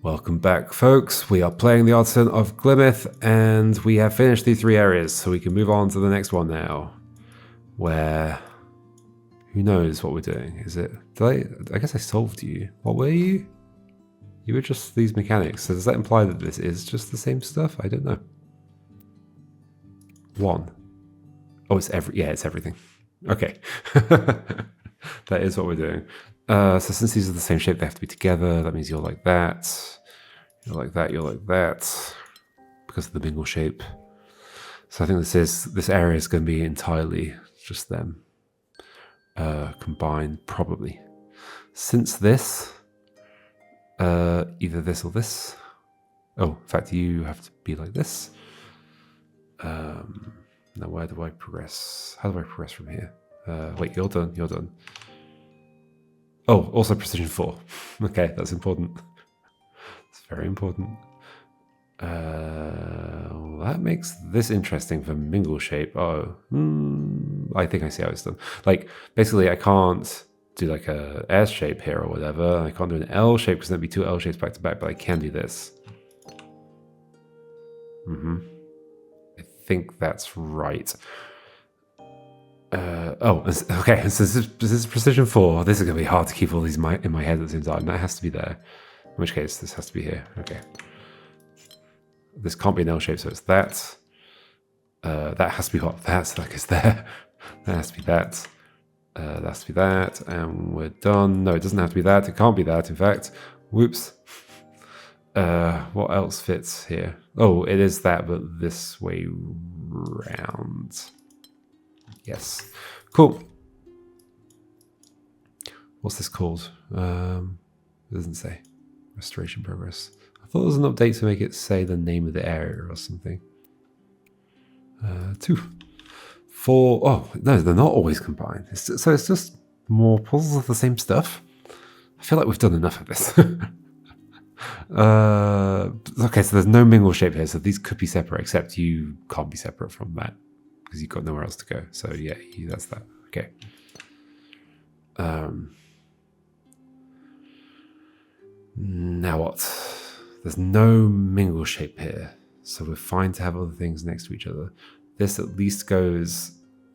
Welcome back, folks. We are playing the Artisan of Glimmith, and we have finished the 3 areas, so we can move on to the next one now. Where... who knows what we're doing? Is it... I guess I solved you. What were you? You were just these mechanics. So does that imply that this is just the same stuff? I don't know. 1. Oh, it's it's everything. Okay. That is what we're doing. So since these are the same shape, they have to be together. That means you're like that. You're like that. You're like that. Because of the mingle shape. So I think this area is going to be entirely just them. Combined, probably. Since this, either this or this. Oh, in fact, you have to be like this. Now where do I progress? How do I progress from here? Wait, you're done. You're done. Oh, also precision 4. Okay, that's important. It's very important. That makes this interesting for mingle shape. Oh, I think I see how it's done. Like, basically, I can't do like a S shape here or whatever. I can't do an L shape because there'd be 2 L shapes back to back, but I can do this. I think that's right. Okay, so this is precision 4. This is going to be hard to keep all these in my head at the same time. That has to be there. In which case, this has to be here. Okay. This can't be an L shape, so it's that. That has to be what? That's like it's there. That has to be that. That has to be that. And we're done. No, it doesn't have to be that. It can't be that, in fact. Whoops. What else fits here? Oh, it is that, but this way round. Yes. Cool. What's this called? It doesn't say. Restoration progress. I thought there was an update to make it say the name of the area or something. 2. 4. Oh, no, they're not always combined. So it's just more puzzles of the same stuff. I feel like we've done enough of this. Okay, so there's no mingle shape here, so these could be separate, except you can't be separate from that because you've got nowhere else to go. So yeah, that's that. Okay. Now what? There's no mingle shape here, so we're fine to have other things next to each other. This at least goes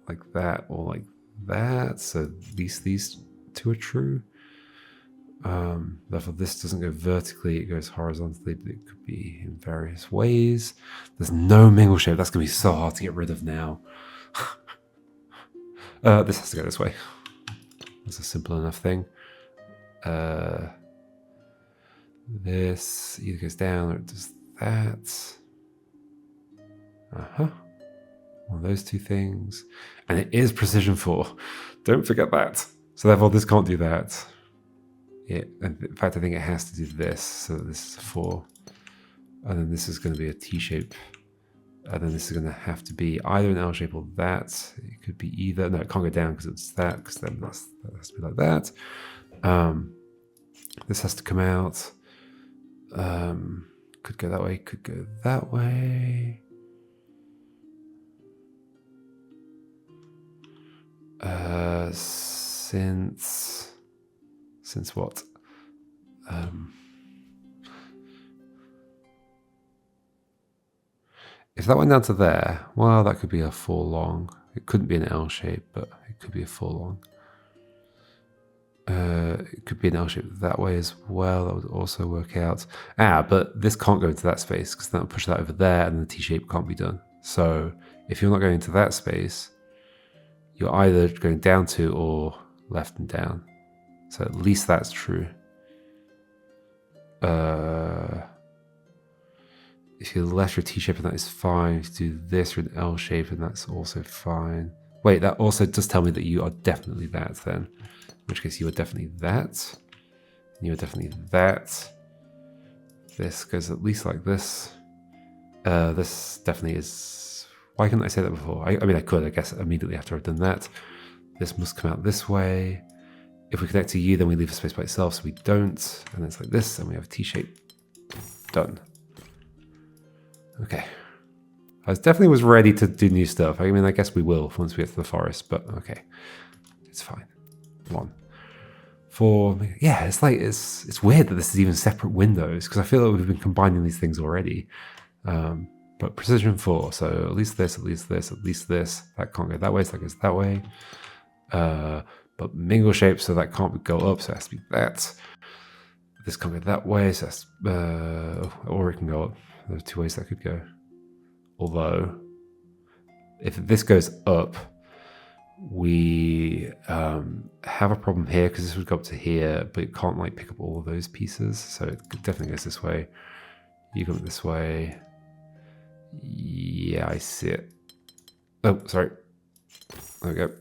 like that or like that, so at least these 2 are true. Therefore this doesn't go vertically, it goes horizontally, but it could be in various ways. There's no mingle shape. That's going to be so hard to get rid of now. This has to go this way. That's a simple enough thing. This either goes down or it does that. One of those 2 things. And it is precision 4. Don't forget that. So therefore this can't do that. In fact, I think it has to do this. So this is a 4. And then this is going to be a T shape. And then this is going to have to be either an L shape or that. It could be either. No, it can't go down because it's that. Because then that has to be like that. This has to come out. Could go that way. Could go that way. Since what? If that went down to there, well, that could be a 4 long. It couldn't be an L shape, but it could be a 4 long. It could be an L shape that way as well. That would also work out. But this can't go into that space because that would push that over there, and the T shape can't be done. So if you're not going into that space, you're either going down 2 or left and down. So at least that's true. If you left your T shape and that is fine. If you do this or an L shape and that's also fine. Wait, that also does tell me that you are definitely that then. In which case you are definitely that. And you are definitely that. This goes at least like this. This definitely is... Why couldn't I say that before? I mean, I could, I guess, immediately after I've done that. This must come out this way. If we connect to you, then we leave a space by itself, so we don't. And it's like this, and we have a T shape. Done. Okay. I definitely was ready to do new stuff. I mean, I guess we will once we get to the forest, but okay. It's fine. 1. Yeah, it's like it's weird that this is even separate windows because I feel like we've been combining these things already. But precision 4, so at least this, at least this, at least this. That can't go that way, so that goes that way. But mingle shape, so that can't go up, so it has to be that. This can't go that way, so that's, or it can go up. There are two ways that could go. Although, if this goes up, we have a problem here because this would go up to here, but it can't like pick up all of those pieces. So it definitely goes this way. You go this way. Yeah, I see it. Oh, sorry. There we go.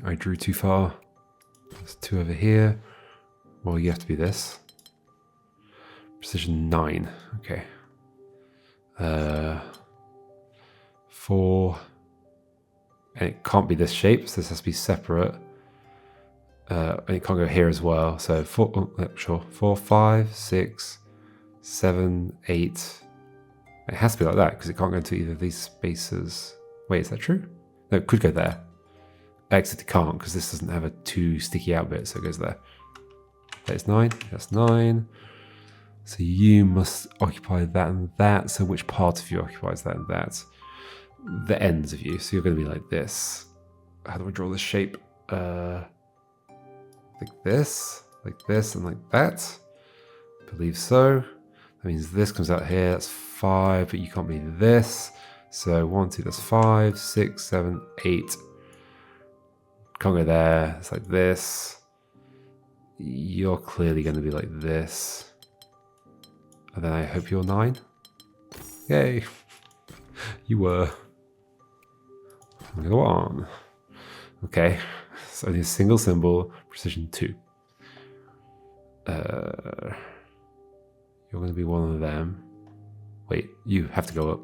I drew too far. There's 2 over here. Well, you have to be this. Precision 9. Okay. 4. And it can't be this shape, so this has to be separate. And it can't go here as well. So 4, oh, sure. 4, 5, 6, 7, 8. It has to be like that because it can't go into either of these spaces. Wait, is that true? No, it could go there. Exit it can't because this doesn't have a 2 sticky out bit, so it goes there. That's 9. That's 9. So you must occupy that and that. So which part of you occupies that and that? The ends of you. So you're going to be like this. How do I draw this shape? Like this, and like that. I believe so. That means this comes out here. That's 5, but you can't be this. So 1, 2, that's 5, 6, 7, 8. Can't go there. It's like this. You're clearly going to be like this. And then I hope you're 9. Yay. You were. I'm going to go on. Okay. So only a single symbol, precision 2. You're going to be one of them. Wait, you have to go up.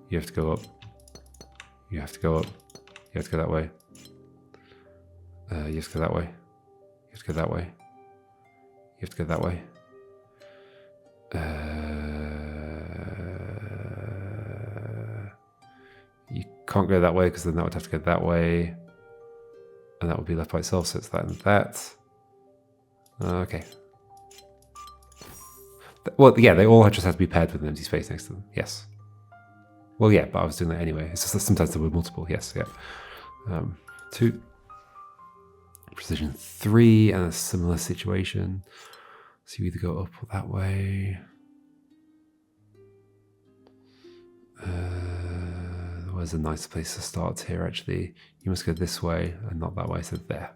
You have to go up. You have to go up. You have to go that way. You have to go that way. You have to go that way. You have to go that way. You can't go that way because then that would have to go that way. And that would be left by itself, so it's that and that. Okay. Well, yeah, they all just have to be paired with an empty space next to them. Yes. Well, yeah, but I was doing that anyway. It's just that sometimes there were multiple. Yes, yeah. 2. Precision 3, and a similar situation. So you either go up or that way. Where's a nice place to start here, actually? You must go this way and not that way, so there.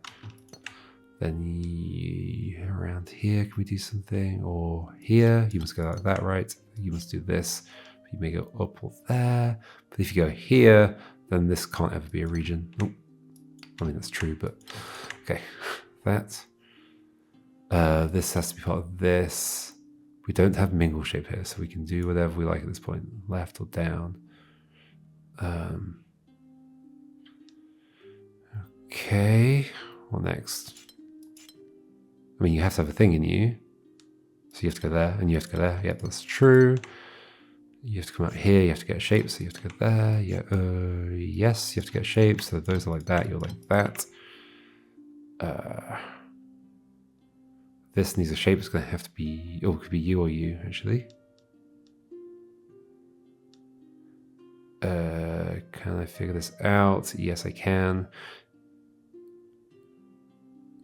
Then around here, can we do something? Or here, you must go like that, right? You must do this. You may go up or there. But if you go here, then this can't ever be a region. Oh, I mean, that's true, but okay. That. This has to be part of this. We don't have mingle shape here, so we can do whatever we like at this point. Left or down. Okay. What next? I mean, you have to have a thing in you. So you have to go there, and you have to go there. Yep, that's true. You have to come out here, you have to get a shape, so you have to go there. Yeah, yes, you have to get a shape, so those are like that, you're like that. This needs a shape, it's going to have to be, oh, it could be you or you, actually. Can I figure this out? Yes, I can.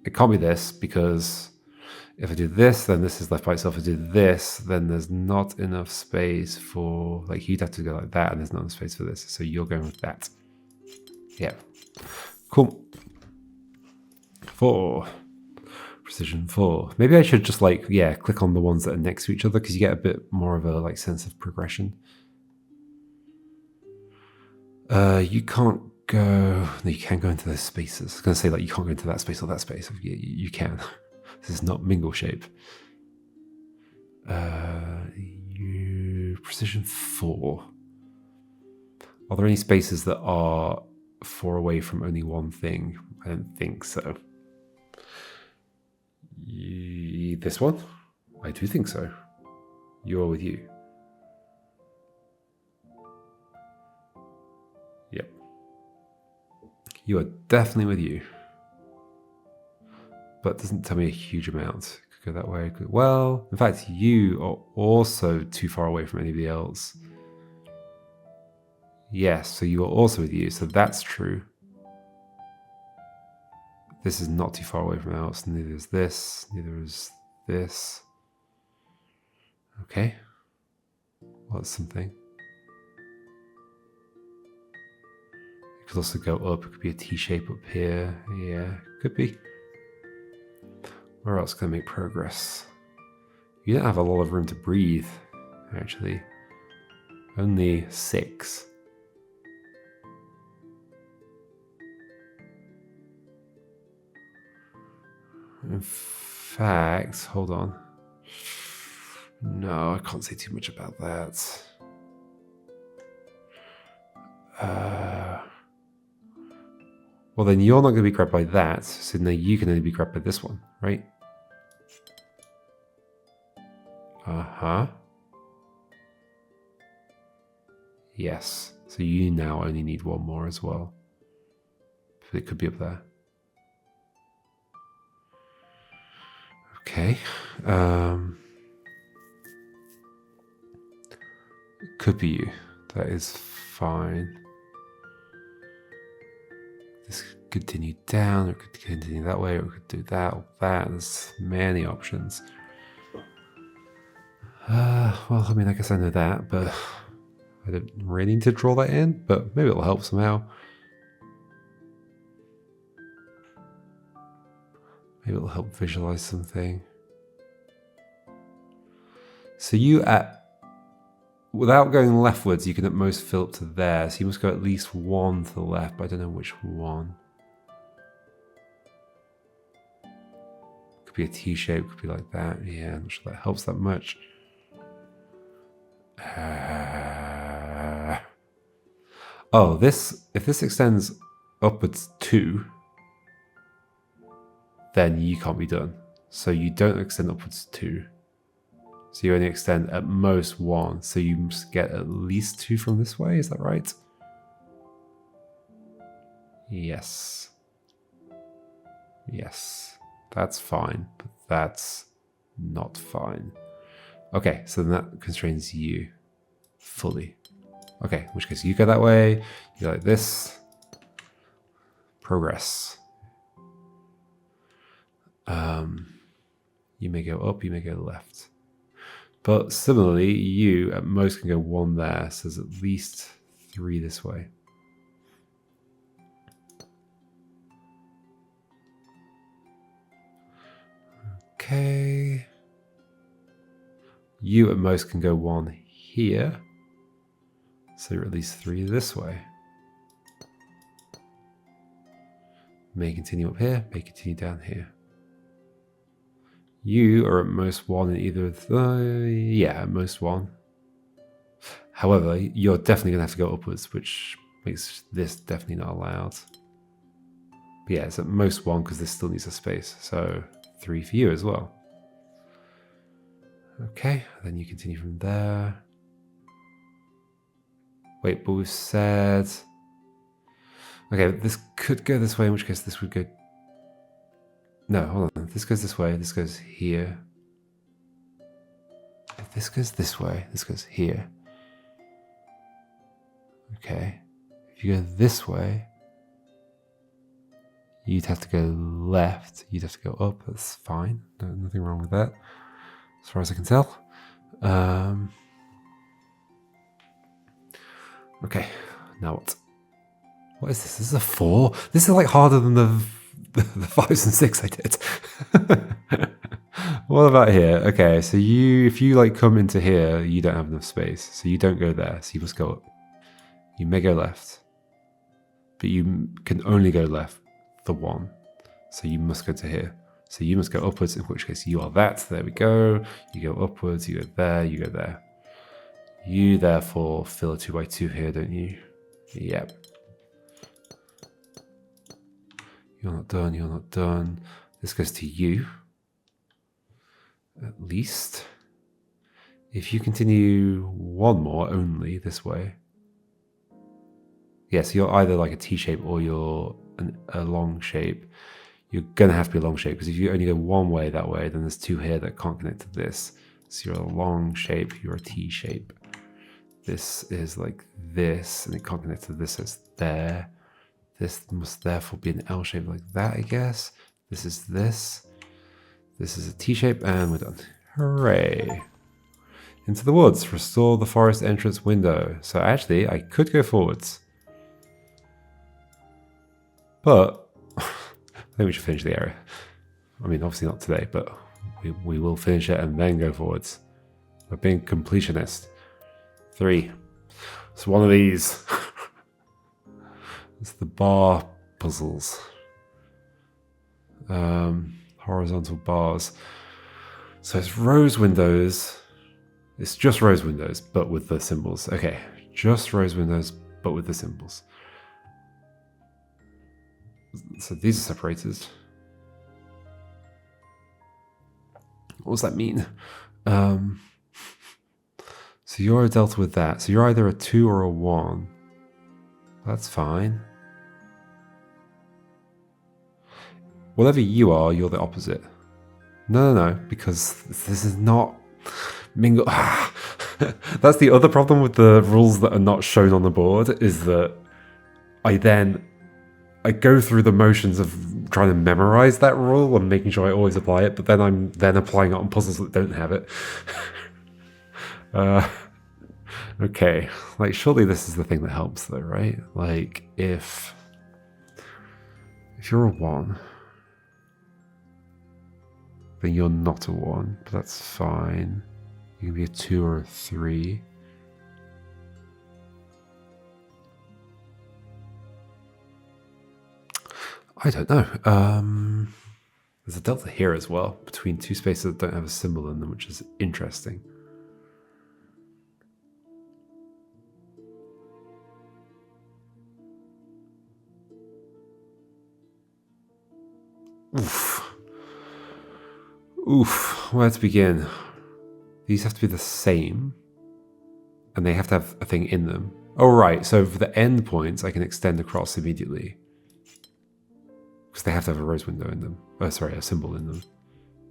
It can't be this, because if I do this, then this is left by itself. If I do this, then there's not enough space for, like, you'd have to go like that, and there's not enough space for this. So you're going with that. Yeah. Cool. 4. Precision 4. Maybe I should just, like, yeah, click on the ones that are next to each other, because you get a bit more of a, like, sense of progression. You can't go, no, you can go into those spaces. I was going to say, like, you can't go into that space or that space. You can. This is not mingle shape. Precision 4. Are there any spaces that are 4 away from only one thing? I don't think so. This one? I do think so. You are with you. Yep. You are definitely with you. but it doesn't tell me a huge amount. Could go that way. Well, in fact, you are also too far away from anybody else. Yes, so you are also with you, so that's true. This is not too far away from else. Neither is this. Neither is this. Okay. Well, that's something. It could also go up. It could be a T shape up here. Yeah, could be. Where else can I make progress? You don't have a lot of room to breathe, actually. Only 6. In fact, hold on. No, I can't say too much about that. Well, then you're not going to be grabbed by that, so now you can only be grabbed by this one, right? Uh-huh. Yes, so you now only need one more as well. But it could be up there. Okay. It could be you. That is fine. This could continue down, or it could continue that way, or it could do that or that. There's many options. Well, I mean, I guess I know that, but I don't really need to draw that in, but maybe it'll help somehow. Maybe it'll help visualize something. So you without going leftwards, you can at most fill up to there. So you must go at least one to the left, but I don't know which one. Could be a T shape, could be like that. Yeah, I'm not sure that helps that much. Oh, if this extends upwards 2, then you can't be done. So you don't extend upwards 2. So you only extend at most 1. So you must get at least 2 from this way. Is that right? Yes. Yes. That's fine, but that's not fine. Okay, so then that constrains you fully. Okay, in which case you go that way, you go like this. Progress. You may go up, you may go left. But similarly, you at most can go 1 there, so there's at least 3 this way. Okay. You at most can go 1 here, so you're at least 3 this way. May continue up here, may continue down here. You are at most 1 in either of the... Yeah, at most 1. However, you're definitely going to have to go upwards, which makes this definitely not allowed. But yeah, it's at most 1 because this still needs a space. So 3 for you as well. Okay, then you continue from there. Wait, but we've said... Okay, this could go this way, in which case this would go... No, hold on. If this goes this way, this goes here. If this goes this way, this goes here. Okay. If you go this way, you'd have to go left. You'd have to go up. That's fine. Nothing wrong with that, as far as I can tell. Okay. Now what? What is this? This is a 4? This is like harder than the 5s and 6 I did. What about here? Okay, so if you like come into here, you don't have enough space. So you don't go there, so you must go up. You may go left, but you can only go left the 1. So you must go to here. So you must go upwards, in which case you are that. There we go. You go upwards, you go there, you go there. You therefore fill a 2x2 here, don't you? Yep. You're not done, you're not done. This goes to you. At least. If you continue 1 more only this way. Yeah, so you're either like a T shape or you're a long shape. you're going to have to be a long shape, because if you only go one way that way, then there's two here that can't connect to this. So you're a long shape, you're a T shape. This is like this, and it can't connect to this, so it's there. This must therefore be an L shape like that, I guess. This is this. This is a T shape, and we're done. Hooray. Into the woods. Restore the forest entrance window. So actually, I could go forwards. But I think we should finish the area. I mean, obviously not today, but we will finish it and then go forwards. We're being completionist. 3. It's one of these. It's the bar puzzles. Horizontal bars. So it's rose windows. It's just rose windows, but with the symbols. Okay, just rose windows, but with the symbols. So these are separated. What does that mean? So you're a delta with that. So you're either a 2 or a 1. That's fine. Whatever you are, you're the opposite. No, because this is not mingle. That's the other problem with the rules that are not shown on the board, is that I go through the motions of trying to memorize that rule and making sure I always apply it, but then I'm applying it on puzzles that don't have it. Okay, like surely this is the thing that helps though, right? Like if you're a 1, then you're not a 1, but that's fine. You can be a 2 or a 3. I don't know. There's a delta here as well, between two spaces that don't have a symbol in them, which is interesting. Oof, where to begin? These have to be the same, and they have to have a thing in them. Oh, right, so for the end points, I can extend across immediately. Because they have to have a rose window in them. Oh, sorry, a symbol in them.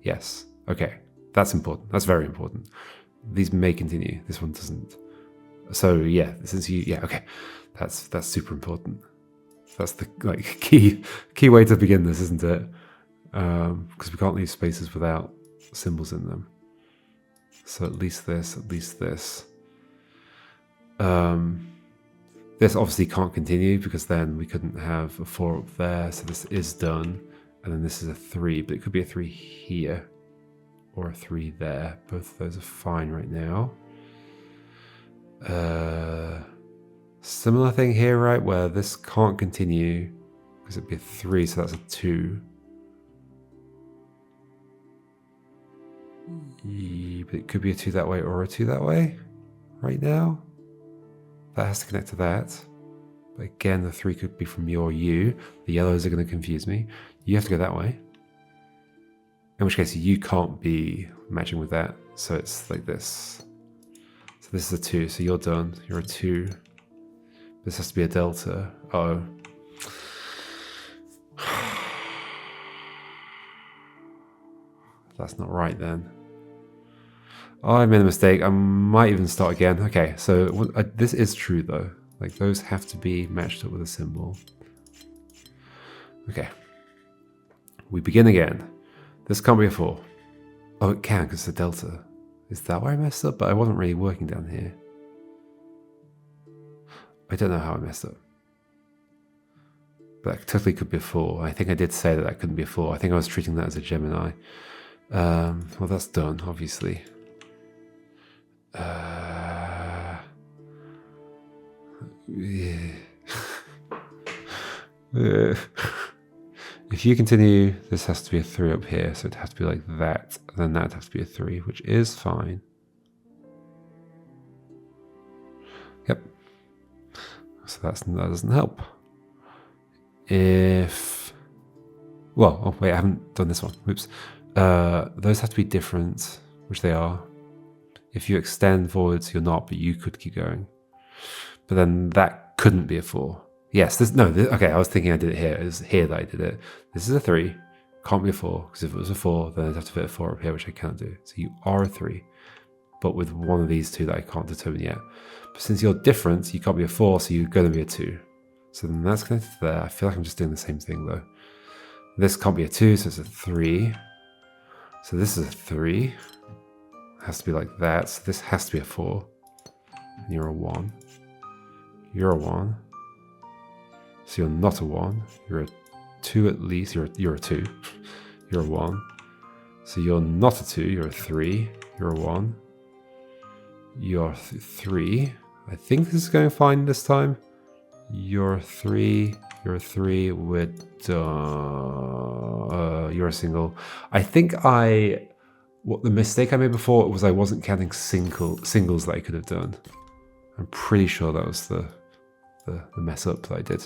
Yes, okay, that's important. That's very important. These may continue, this one doesn't. So yeah, since okay, that's super important. That's the key way to begin this, isn't it? Because we can't leave spaces without symbols in them. So at least this. This obviously can't continue because then we couldn't have a 4 up there. So this is done. And then this is a 3, but it could be a 3 here or a 3 there. Both of those are fine right now. Similar thing here, right? Where this can't continue because it'd be a 3, so that's a 2. But it could be a 2 that way or a 2 that way right now. That has to connect to that. But again, the 3 could be from you or you. The yellows are going to confuse me. You have to go that way. In which case, you can't be matching with that. So it's like this. So this is a 2. So you're done. You're a 2. This has to be a delta. Uh-oh. That's not right then. Oh, I made a mistake. I might even start again. Okay, so this is true though. Like those have to be matched up with a symbol. Okay. We begin again. This can't be a 4. Oh, it can because it's a delta. Is that where I messed up? But I wasn't really working down here. I don't know how I messed up. But that totally could be a 4. I think I did say that that couldn't be a 4. I think I was treating that as a Gemini. Well, that's done, obviously. If you continue, this has to be a 3 up here, so it has to be like that, and then that has to be a 3, which is fine. Yep. So that doesn't help. Well, oh wait, I haven't done this one. Oops. Those have to be different, which they are. If you extend forwards, you're not, but you could keep going. But then that couldn't be a 4. Yes, okay, I was thinking I did it here. It was here that I did it. This is a 3. Can't be a 4, because if it was a 4, then I'd have to fit a 4 up here, which I can't do. So you are a 3, but with one of these two that I can't determine yet. But since you're different, you can't be a 4, so you're going to be a 2. So then that's connected to there. I feel like I'm just doing the same thing though. This can't be a 2, so it's a 3. So this is a 3. It has to be like that. So this has to be a 4. And you're a 1. You're a 1. So you're not a 1. You're a 2 at least. You're a 2. You're a 1. So you're not a 2. You're a 3. You're a 1. You're 3. I think this is going fine this time. You're a 3. You're a 3. We're done. You're a single. I think what the mistake I made before was I wasn't counting singles that I could have done. I'm pretty sure that was the mess up that I did.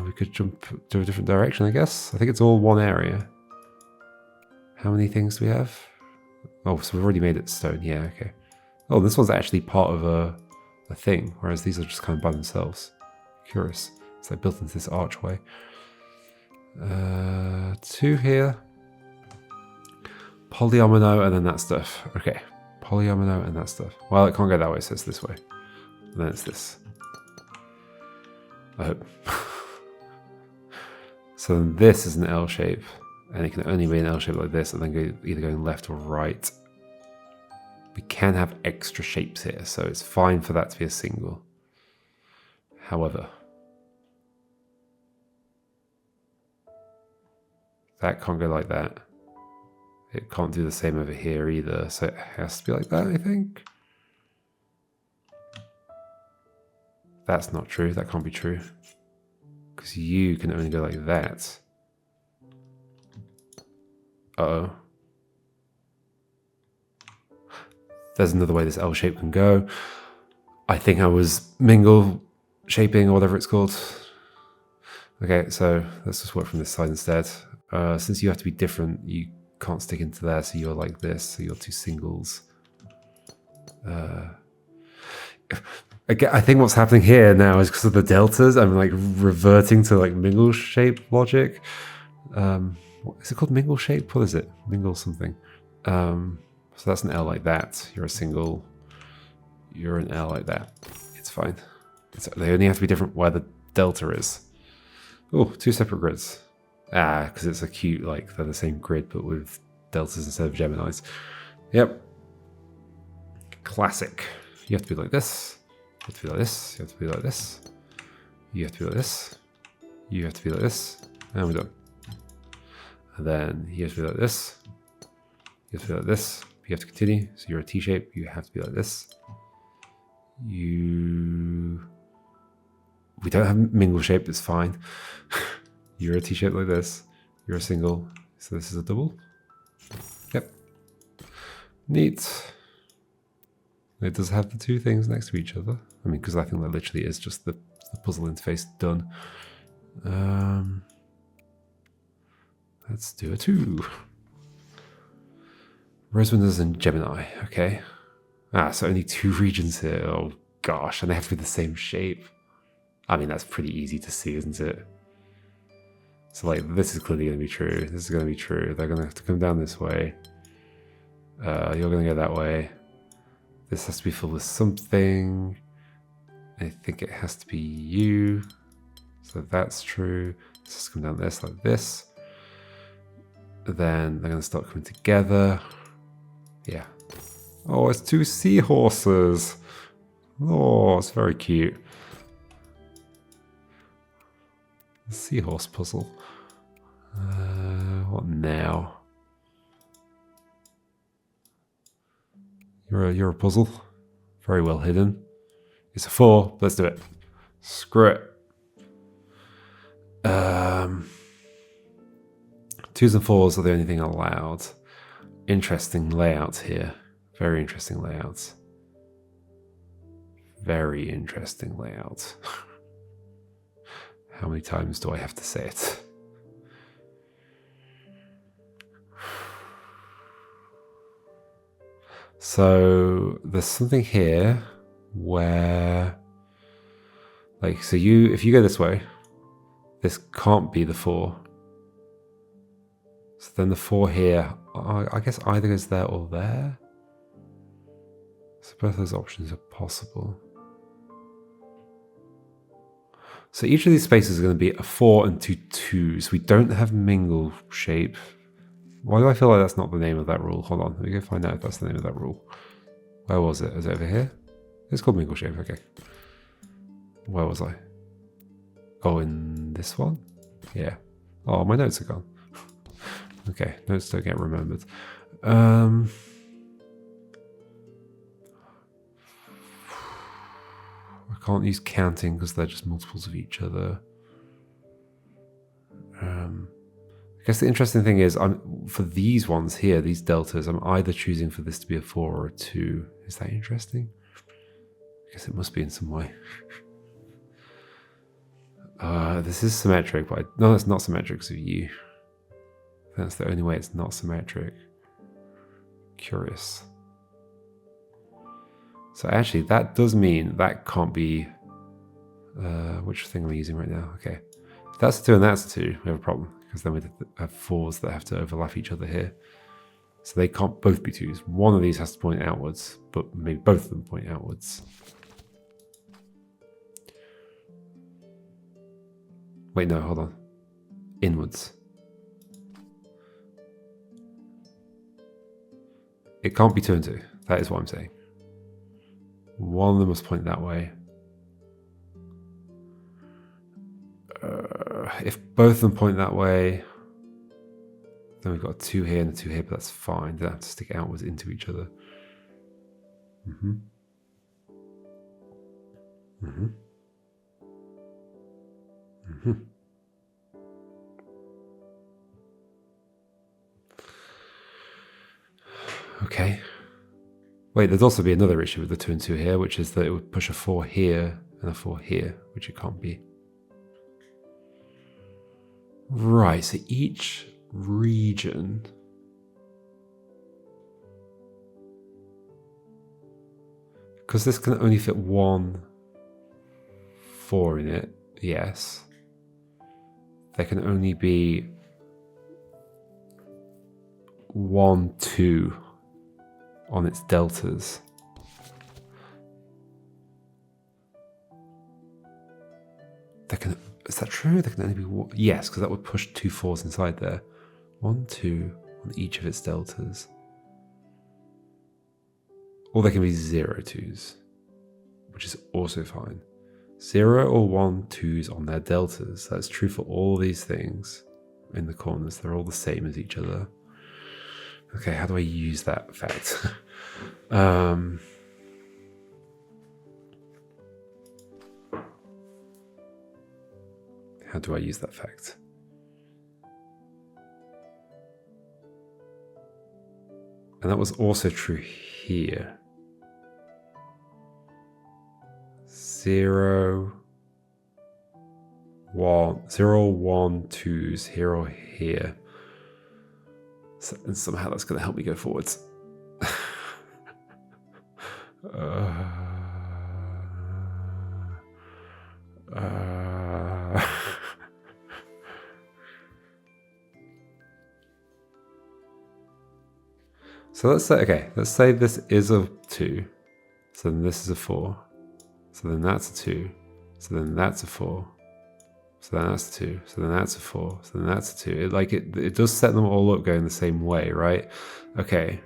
We could jump to a different direction, I guess. I think it's all one area. How many things do we have? Oh, so we've already made it stone. Yeah, okay. Oh, this one's actually part of a thing, whereas these are just kind of by themselves. Curious. It's like built into this archway. 2 here. Polyomino and then that stuff. Okay. Polyomino and that stuff. Well, it can't go that way, so it's this way. And then it's this. I hope. So then this is an L shape. And it can only be an L shape like this and then either going left or right. We can have extra shapes here, so it's fine for that to be a single. However, that can't go like that. It can't do the same over here either, so it has to be like that, I think. That's not true, that can't be true. Because you can only go like that. Uh-oh. There's another way this L shape can go. I think I was mingle shaping or whatever it's called. Okay, so let's just work from this side instead. Since you have to be different, you can't stick into there, so you're like this, so you're 2 singles. Again, I think what's happening here now is because of the deltas, I'm like reverting to like mingle shape logic. What is it called? Mingle shape? What is it? Mingle something. So that's an L like that. You're a single. You're an L like that. It's fine. They only have to be different where the delta is. Oh, 2 separate grids. Because it's a cute, like, they're the same grid, but with deltas instead of Geminis. Yep. Classic. You have to be like this. You have to be like this. You have to be like this. You have to be like this. You have to be like this. And we're done. And then you have to be like this. You have to be like this. You have to continue. So you're a T shape. You have to be like this. We don't have mingle shape. It's fine. You're a T shape like this. You're a single. So this is a double. Yep. Neat. It does have the 2 things next to each other. I mean, because I think that literally is just the puzzle interface done. Let's do a 2. Rose windows and Gemini. Okay. So only 2 regions here. Oh gosh, and they have to be the same shape. I mean, that's pretty easy to see, isn't it? So like, this is clearly going to be true. This is going to be true. They're going to have to come down this way. You're going to go that way. This has to be filled with something. I think it has to be you. So that's true. This has to come down this like this. Then they're going to start coming together. Yeah. Oh, it's 2 seahorses. Oh, it's very cute. The seahorse puzzle. What now? You're a puzzle. Very well hidden. It's a 4. Let's do it. Screw it. 2s and 4s are the only thing allowed. Interesting layouts here. Very interesting layouts. Very interesting layouts. How many times do I have to say it? So there's something here where, like, so if you go this way, this can't be the 4. So then the 4 here, I guess either goes there or there. So both those options are possible. So each of these spaces is going to be a 4 and 2 2s. We don't have mingle shape. Why do I feel like that's not the name of that rule? Hold on, let me go find out if that's the name of that rule. Where was it? Is it over here? It's called mingle shape, okay. Where was I? Oh, in this one? Yeah. Oh, my notes are gone. Okay, notes don't get remembered. I can't use counting because they're just multiples of each other. I guess the interesting thing is, for these ones here, these deltas, I'm either choosing for this to be a 4 or a 2. Is that interesting? I guess it must be in some way. This is symmetric, but no, it's not symmetric because of you. That's the only way it's not symmetric. Curious. So actually, that does mean that can't be... which thing am I using right now? Okay. If that's a 2 and that's a 2, we have a problem. Because then we have 4s that have to overlap each other here. So they can't both be 2s. One of these has to point outwards, but maybe both of them point outwards. Wait, no, hold on. Inwards. It can't be 2 and 2. That is what I'm saying. One of them must point that way. If both of them point that way, then we've got a 2 here and a 2 here, but that's fine. They don't have to stick outwards into each other. Okay. Wait, there'd also be another issue with the 2 and 2 here, which is that it would push a 4 here and a 4 here, which it can't be. Right, so each region... Because this can only fit one 4 in it, yes. There can only be 1, 2 on its deltas. Is that true? There can only be one. Yes, because that would push 2 4s inside there. 1, 2 on each of its deltas. Or there can be 0 2s, which is also fine. 0 or 1 2s on their deltas. That's true for all these things in the corners. They're all the same as each other. Okay, how do I use that fact? How do I use that fact? And that was also true here. 0, 1, 2s here or here. So, and somehow that's going to help me go forwards. So let's say this is a 2. So then this is a 4. So then that's a 2. So then that's a 4. So then that's a 2. So then that's a 4. So then that's a 2. It does set them all up going the same way, right? Okay.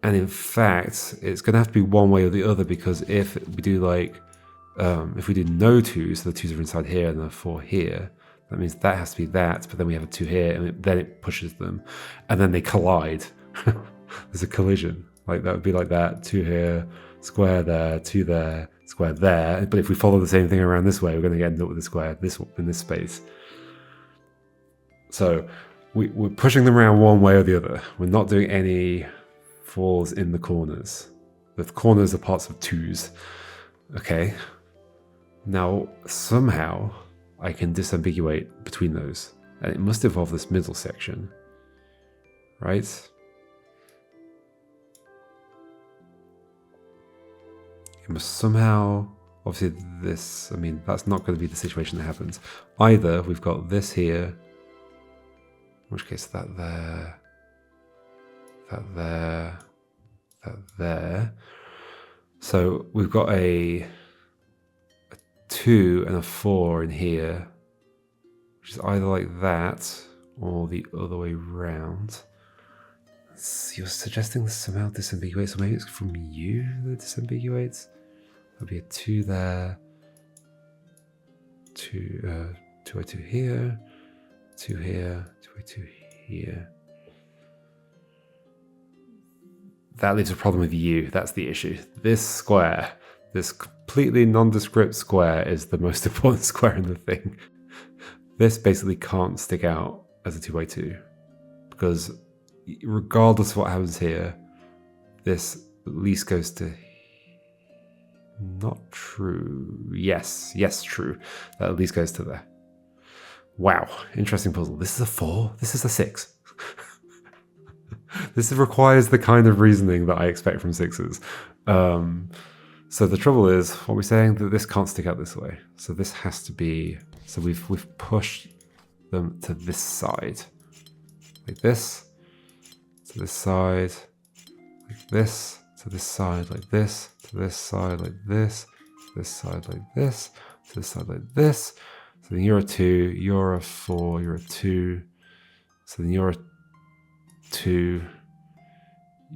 And in fact, it's going to have to be one way or the other, because if we do if we do no 2s, so the 2s are inside here and the 4 here, that means that has to be that, but then we have a 2 here, and then it pushes them, and then they collide. There's a collision. That would be like that, 2 here, square there, 2 there, square there. But if we follow the same thing around this way, we're going to end up with a square in this space. So we're pushing them around one way or the other. We're not doing any 4s in the corners. The corners are parts of 2s. Okay. Now, somehow, I can disambiguate between those. And it must involve this middle section. Right? It must somehow... obviously this, I mean, that's not going to be the situation that happens. Either we've got this here, in which case that there, that there, that there. So we've got a 2 and a 4 in here, which is either like that or the other way round. So you're suggesting this somehow disambiguates, or maybe it's from you that disambiguates? There'll be a 2 there, 2 by 2 here, 2 here, 2 by 2 here. That leaves a problem with you. That's the issue. This square, this completely nondescript square, is the most important square in the thing. This basically can't stick out as a 2 by 2 because regardless of what happens here, this at least goes to... Not true. Yes, true. That at least goes to there. Wow, interesting puzzle. This is a 4. This is a 6. This requires the kind of reasoning that I expect from 6s. So the trouble is, what we're saying, that this can't stick out this way. So this has to be... So we've pushed them to this side. Like this. To this side. Like this. To this side like this. To this side like this. To this side like this. To this side like this. So then you're a 2. You're a 4. You're a 2. So then you're a 2,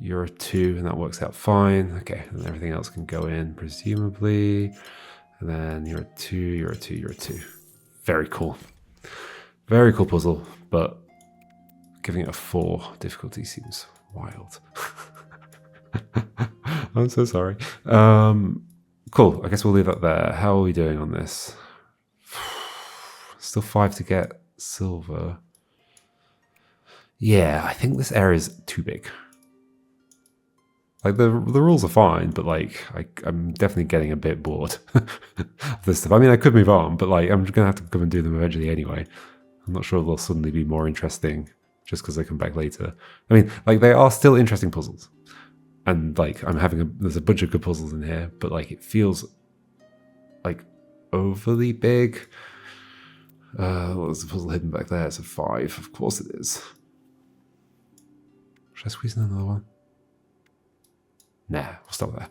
you're a 2, and that works out fine. Okay, and everything else can go in, presumably. And then you're a 2, you're a 2, you're a 2. Very cool. Very cool puzzle, but giving it a 4 difficulty seems wild. I'm so sorry. Cool, I guess we'll leave that there. How are we doing on this? Still 5 to get silver. Yeah, I think this area is too big. Like the rules are fine, but like I'm definitely getting a bit bored of this stuff. I mean, I could move on, but like I'm gonna have to come and do them eventually anyway. I'm not sure they'll suddenly be more interesting just because they come back later. I mean, like they are still interesting puzzles, and like there's a bunch of good puzzles in here, but like it feels like overly big. What's the puzzle hidden back there? It's a 5. Of course it is. Should I squeeze in another one? Nah, we'll stop there.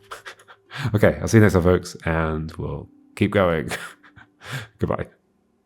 Okay, I'll see you next time, folks, and we'll keep going. Goodbye.